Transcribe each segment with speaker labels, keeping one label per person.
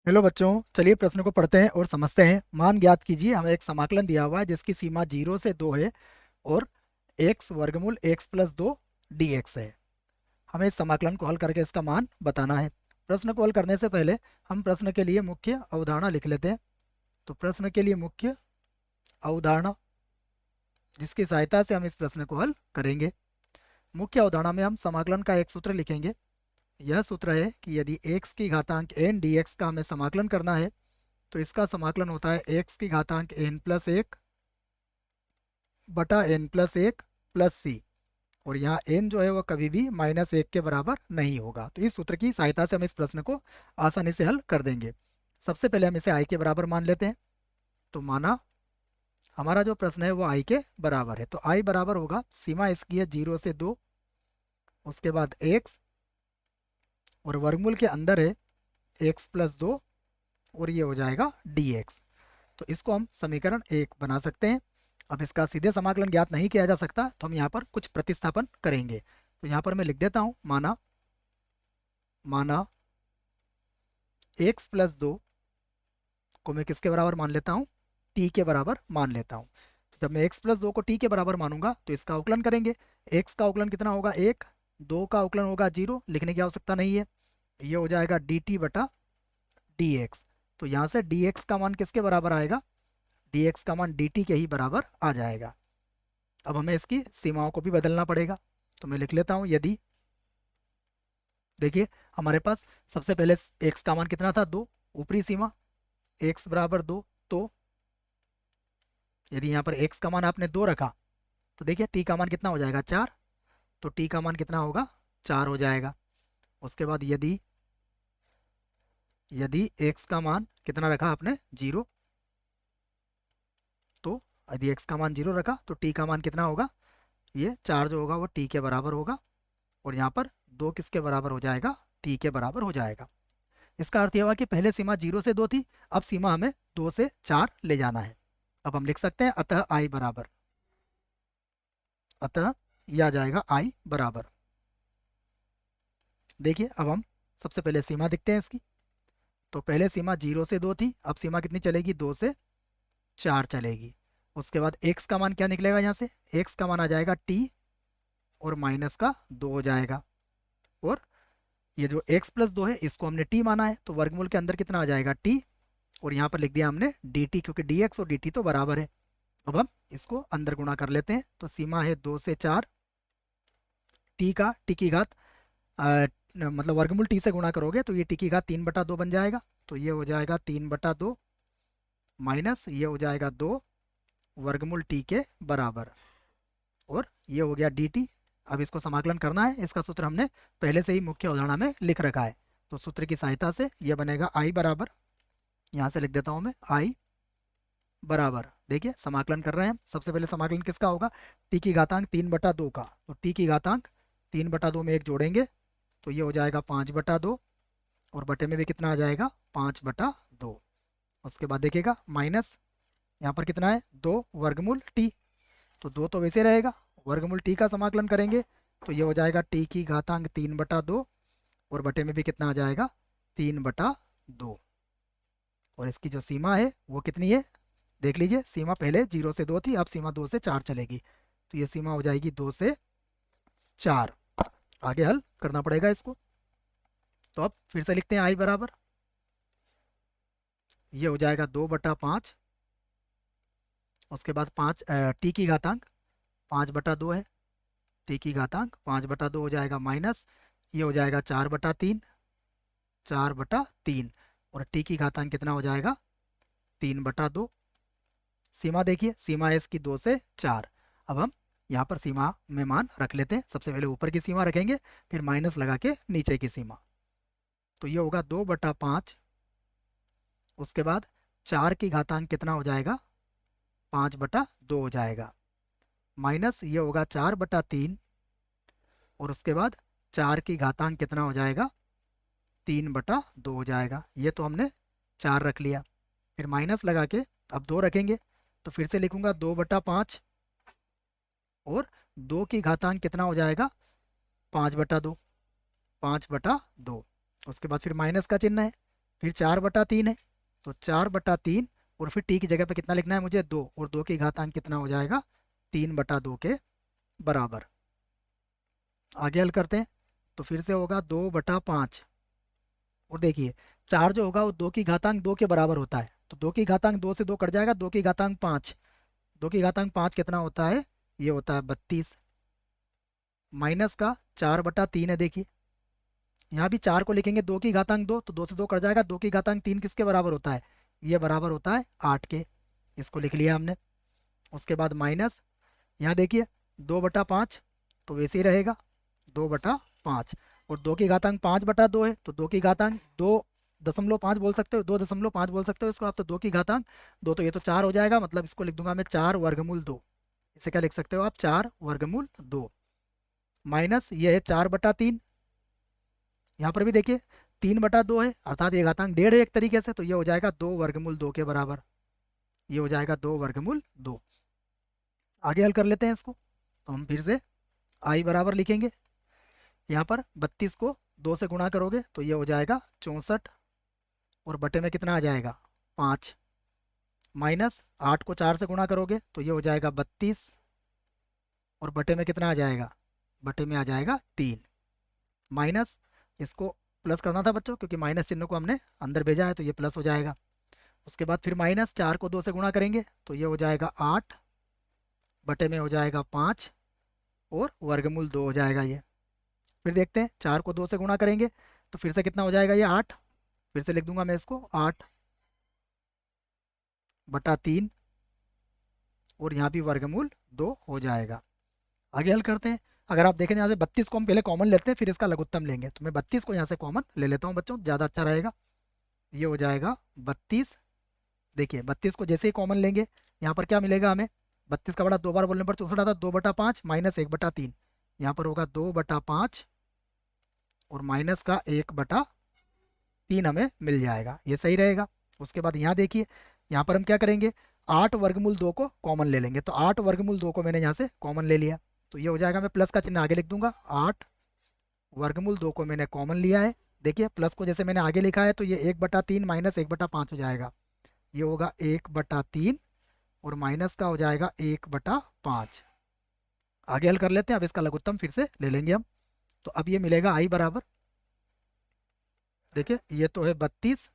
Speaker 1: Hello बच्चों, चलिए प्रश्न को पढ़ते हैं और समझते हैं। मान ज्ञात कीजिए, हमें एक समाकलन दिया हुआ है जिसकी सीमा 0 से 2 है और एक्स वर्गमूल एक्स प्लस 2 dx है। हमें इस समाकलन को हल करके इसका मान बताना है। प्रश्न को हल करने से पहले हम प्रश्न के लिए मुख्य अवधारणा लिख लेते हैं। तो प्रश्न के लिए मुख्य अवधारणा, जिसकी सहायता से हम इस प्रश्न को हल करेंगे। मुख्य अवधारणा में हम समाकलन का एक सूत्र लिखेंगे। यह सूत्र है कि यदि x की घातांक n dx का हमें समाकलन करना है तो इसका समाकलन होता है x की घातांक n+1 बटा n+1 प्लस सी। और यहाँ n जो है वह कभी भी -1 के बराबर नहीं होगा। तो इस सूत्र की सहायता से हम इस प्रश्न को आसानी से हल कर देंगे। सबसे पहले हम इसे i के बराबर मान लेते हैं। तो माना हमारा जो प्रश्न है वो i के बराबर है, तो i बराबर होगा, सीमा इसकी है 0 से 2, उसके बाद x और वर्गमूल के अंदर है x+2 और ये हो जाएगा dx। तो इसको हम समीकरण 1 बना सकते हैं। अब इसका सीधे समाकलन ज्ञात नहीं किया जा सकता, तो हम यहाँ पर कुछ प्रतिस्थापन करेंगे। तो यहाँ पर मैं लिख देता हूँ, माना माना x+2 को मैं किसके बराबर मान लेता हूँ, t के बराबर मान लेता हूँ। तो जब मैं x+2 को t के बराबर मानूंगा तो इसका अवकलन करेंगे। x का अवकलन कितना होगा 1, 2 का अवकलन होगा 0, लिखने की आवश्यकता नहीं है। ये हो जाएगा dt बटा dx। तो यहाँ से dx का मान किसके बराबर आएगा, dx का मान dt के ही बराबर आ जाएगा। अब हमें इसकी सीमाओं को भी बदलना पड़ेगा। तो मैं लिख लेता हूँ, यदि देखिए हमारे पास सबसे पहले x का मान कितना था 2, ऊपरी सीमा x बराबर 2। तो यदि यहाँ पर x का मान आपने 2 रखा तो देखिए t का मान कितना हो जाएगा 4। तो t का मान कितना होगा 4 हो जाएगा। उसके बाद यदि यदि x का मान कितना रखा आपने 0, तो यदि x का मान 0 रखा तो t का मान कितना होगा, ये 4 जो होगा वो t के बराबर होगा। और यहाँ पर 2 किसके बराबर हो जाएगा, t के बराबर हो जाएगा। इसका अर्थ यह हुआ कि पहले सीमा 0 से 2 थी, अब सीमा हमें 2 से 4 ले जाना है। अब हम लिख सकते हैं अतः i बराबर, अतः यह आ जाएगा i बराबर। देखिए अब हम सबसे पहले सीमा देखते हैं इसकी। तो पहले सीमा 0 से 2 थी, अब सीमा कितनी चलेगी 2 से 4 चलेगी। उसके बाद x का मान क्या निकलेगा, यहाँ से x का मान आ जाएगा t और माइनस का 2 हो जाएगा। और ये जो x+2 है इसको हमने t माना है, तो वर्गमूल के अंदर कितना आ जाएगा t, और यहाँ पर लिख दिया हमने dt, क्योंकि dx और dt तो बराबर है। अब हम इसको अंदर गुणा कर लेते हैं। तो सीमा है 2 से 4, t की घात मतलब वर्गमूल t से गुणा करोगे तो ये t की घात 3/2 बन जाएगा। तो ये हो जाएगा 3/2 माइनस ये हो जाएगा 2 वर्गमूल t के बराबर, और ये हो गया dt। अब इसको समाकलन करना है, इसका सूत्र हमने पहले से ही मुख्य अवधारणा में लिख रखा है। तो सूत्र की सहायता से ये बनेगा i बराबर, यहाँ से लिख देता हूँ मैं i बराबर, देखिए समाकलन कर रहे हैं हम। सबसे पहले समाकलन किसका होगा, t की घातांक 3/2 का। तो t की घातांक 3/2 में एक जोड़ेंगे तो ये हो जाएगा 5/2, और बटे में भी कितना आ जाएगा 5/2। उसके बाद देखिएगा माइनस यहाँ पर कितना है 2 वर्गमूल t, तो 2 तो वैसे रहेगा, वर्गमूल t का समाकलन करेंगे तो ये हो जाएगा t की घातांक 3/2, और बटे में भी कितना आ जाएगा 3/2। और इसकी जो सीमा है वो कितनी है, देख लीजिए, सीमा पहले 0 से 2 थी, अब सीमा 2 से 4 चलेगी। तो ये सीमा हो जाएगी 2 से 4। आगे हल करना पड़ेगा इसको। तो अब फिर से लिखते हैं i बराबर, ये हो जाएगा 2/5। उसके बाद 5 t की घातांक 5/2 है, t की घातांक 5/2 हो जाएगा, माइनस ये हो जाएगा 4/3, 4/3, और t की घातांक कितना हो जाएगा 3/2। सीमा देखिए, सीमा है इसकी 2 से 4। अब हम यहाँ पर सीमा में मान रख लेते हैं। सबसे पहले ऊपर की सीमा रखेंगे, फिर माइनस लगा के नीचे की सीमा। तो ये होगा 2/5, उसके बाद 4 की घातांक कितना हो जाएगा 5/2 हो जाएगा, माइनस ये होगा 4/3, और उसके बाद 4 की घातांक कितना हो जाएगा 3/2 हो जाएगा। ये तो हमने 4 रख लिया, फिर माइनस लगा के अब 2 रखेंगे। तो फिर से लिखूंगा 2/5, और 2 की घातांक कितना हो जाएगा 5/2, 5/2। उसके बाद फिर माइनस का चिन्ह है, फिर 4/3 है, तो 4/3, और फिर टी की जगह पे कितना लिखना है मुझे, 2, और 2 की घातांक कितना हो जाएगा, 3/2 के बराबर। आगे हल करते हैं, तो फिर से होगा 2/5, और देखिए 4 जो होगा वो 2 की घातांक 2 के बराबर होता है, तो 2 की घातांक 2 से 2 कट जाएगा, 2 की घातांक 5, 2 की घातांक 5 कितना होता है, ये होता है 32, माइनस का 4/3 है। देखिए यहाँ भी 4 को लिखेंगे 2 की घातांक 2, तो 2 से 2 कट जाएगा, 2 की घातांक 3 किसके बराबर होता है, ये बराबर होता है 8 के, इसको लिख लिया हमने। उसके बाद माइनस, यहाँ देखिए 2/5, तो वैसे ही रहेगा 2/5, और 2 की घातांक 5/2 है, तो 2 की घातांक 2.5 बोल सकते हो, 2.5 बोल सकते हो इसको आप, तो 2 की घातांक 2, तो ये तो 4 हो जाएगा, मतलब इसको लिख दूंगा मैं 4√2, इसे क्या लिख सकते हो आप, 4√2, माइनस ये है 4/3, यहाँ पर भी देखिए 3/2 है, अर्थात ये घातांक 1.5 है एक तरीके से, तो ये हो जाएगा 2√2 के बराबर, ये हो जाएगा 2√2। आगे हल कर लेते हैं इसको, तो हम फिर से आई बराबर लिखेंगे, यहाँ पर 32 को 2 से गुणा करोगे तो ये हो जाएगा 64, और बटे में कितना आ जाएगा, 5, माइनस 8 को 4 से गुणा करोगे तो ये हो जाएगा 32, और बटे में कितना आ जाएगा, बटे में आ जाएगा 3, माइनस, इसको प्लस करना था बच्चों, क्योंकि माइनस चिन्ह को हमने अंदर भेजा है तो ये प्लस हो जाएगा। उसके बाद फिर माइनस 4 को 2 से गुणा करेंगे तो ये हो जाएगा 8, बटे में हो जाएगा 5, और वर्गमूल 2 हो जाएगा ये। फिर देखते हैं 4 को 2 से गुणा करेंगे तो फिर से कितना हो जाएगा ये 8, फिर से लिख दूंगा मैं इसको 8/3, और यहाँ भी वर्गमूल 2 हो जाएगा। आगे हल करते हैं, अगर आप देखें यहाँ से 32 को हम पहले कॉमन लेते हैं फिर इसका लघुत्तम लेंगे, तो मैं 32 को यहाँ से कॉमन ले लेता हूँ बच्चों, ज़्यादा अच्छा रहेगा। ये हो जाएगा 32, देखिए 32 को जैसे ही कॉमन लेंगे यहाँ पर क्या मिलेगा हमें, 32 का बड़ा 2 बार बोलने पर 64 आता है, 2/5 माइनस 1/3, यहाँ पर होगा 2/5, और माइनस का 1/3 हमें मिल जाएगा, ये सही रहेगा। उसके बाद यहाँ देखिए, यहाँ पर हम क्या करेंगे, 8√2 को कॉमन ले लेंगे, तो 8√2 को मैंने यहाँ से कॉमन ले लिया, तो ये हो जाएगा, मैं प्लस का चिन्ह आगे लिख दूंगा, 8√2 को मैंने कॉमन लिया है। देखिए प्लस को जैसे मैंने आगे लिखा है तो ये 1/3 माइनस 1/5 हो जाएगा, ये होगा 1/3, और माइनस का हो जाएगा 1/5। आगे हल कर लेते हैं, अब इसका लघुत्तम फिर से ले लेंगे हम, तो अब ये मिलेगा आई बराबर, देखिए ये तो है 32,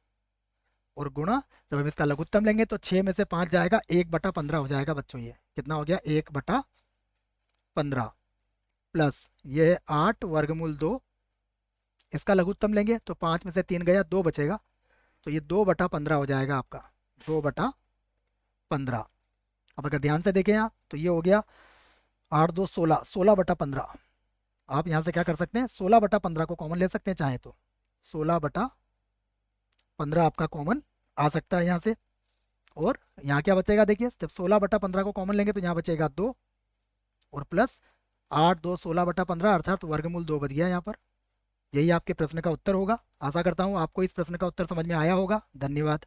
Speaker 1: और गुणा, जब हम इसका लघुत्तम लेंगे तो 6 में से 5 जाएगा, 1/15 हो जाएगा बच्चों, ये कितना हो गया, 1/15, प्लस ये है 8√2, इसका लघुत्तम लेंगे तो 5 में से 3 गया, 2 बचेगा, तो ये 2/15 हो जाएगा आपका, 2/15। अब अगर ध्यान से देखें यहाँ तो ये हो गया 8×2 16, 16/15, आप यहाँ से क्या कर सकते हैं, 16/15 को कॉमन ले सकते हैं चाहे तो, 16/15 आपका कॉमन आ सकता है यहाँ से। और यहाँ क्या बचेगा, देखिए जब 16/15 को कॉमन लेंगे तो यहाँ बचेगा 2, और प्लस 8×2 16/15, अर्थात वर्गमूल 2 बच गया यहाँ पर। यही आपके प्रश्न का उत्तर होगा। आशा करता हूँ आपको इस प्रश्न का उत्तर समझ में आया होगा। धन्यवाद।